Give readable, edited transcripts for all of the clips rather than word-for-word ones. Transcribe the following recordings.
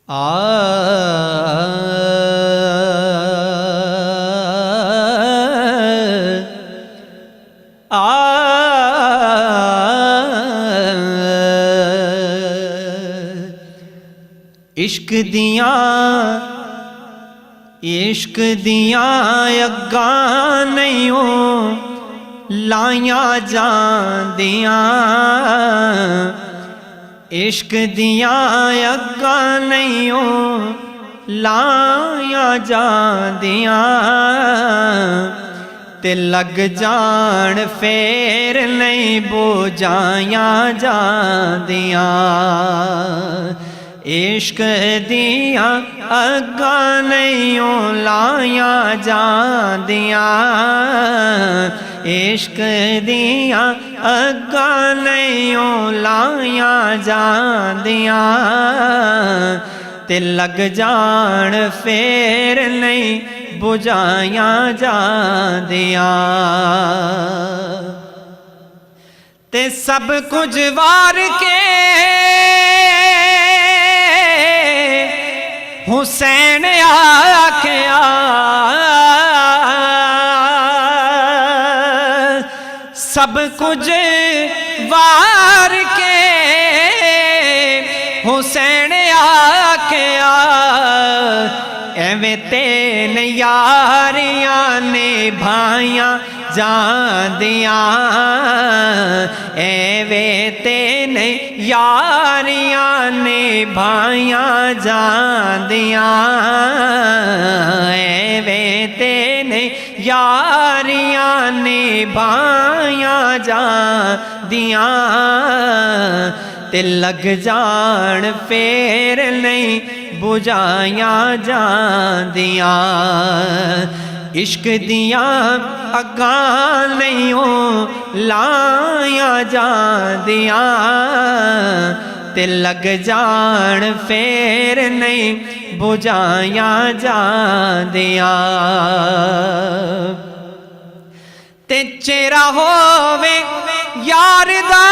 इश्क दियां अग्गां नहीं लाया जांदियां, इश्क दियां अग्गां नहीं लाया जांदियां, ते लग जान फेर नहीं बुझाया जांदियां। इश्क दियां अग्गां नहीं लाया जांदियां, इश्क दियां अग्गां नहीं लाया जांदियां, ते लग जान फेर नहीं बुझाया जांदियां। ते सब कुछ वार के हुसैन आख्या, सब कुछ वार के हुसैन आख्या, एवें तेन यारियां निभाइयां जांदियां, एवें तेन यारियां निभाइयां जांदियां, एवें तेन यारियां निभाइयां जांदियां, ते लग जान फेर नहीं बुझाया जांदियां। इश्क दियां अग्गां नहीं लाया जांदियां, ते लग जान फेर नहीं बुझाया जांदियां। ते चेहरा होवे यार दा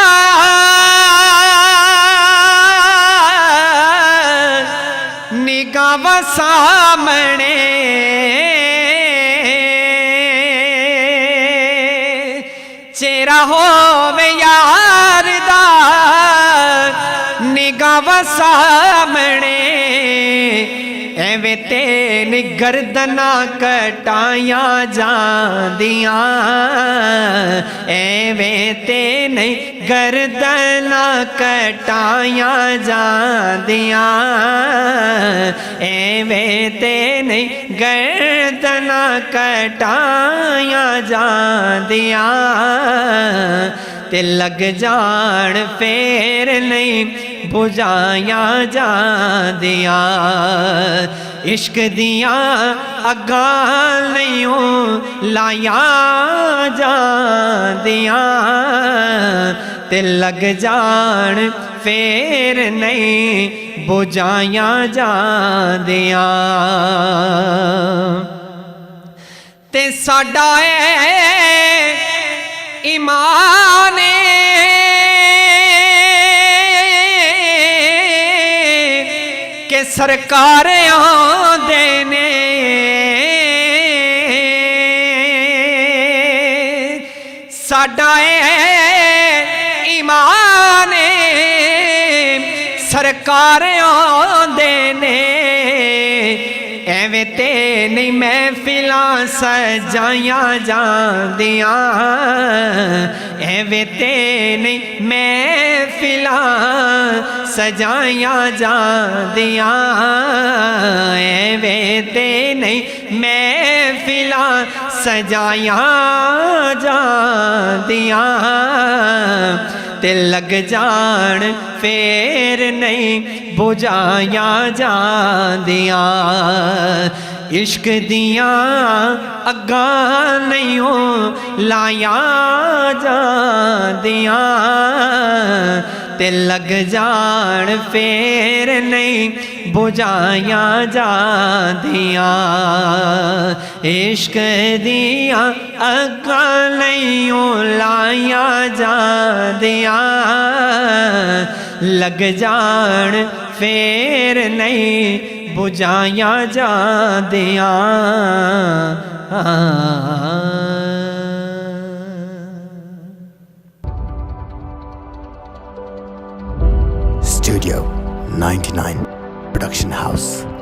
निगाह सामने, चेहरा होवे यार दा निगाह सामने, एवें तेन गर्दना कटाया जांदियां, एवें तेन गर्दना कटाया जांदियां, एवें तेन गर्दना कटाया जांदियां, ते लग जान फेर नहीं बुझाया जांदियां। इश्क दियां अग्गां नहीं लाया जांदियां, ते लग जान फेर नहीं बुझाया जांदियां। ते साडा ईमान के सरकार आंदे ने, साडा ईमान सरकार आंदे ने, एवें ते नहीं महफिलां सजाया जांदियां, एवें ते नहीं महफिलां सजाया जांदियां, एवें ते नहीं महफिलां सजाया जांदियां, ते लग जान फेर नहीं बुझाया जांदियां। इश्क दियां अग्गां नहीं लाया जांदियां, ते लग जान फेर नहीं बुझाया जांदियां। इश्क दियां अग्गां नहीं लाया जांदियां, लग जान फेर नहीं बुझाया जादियां। Studio 99 Production House.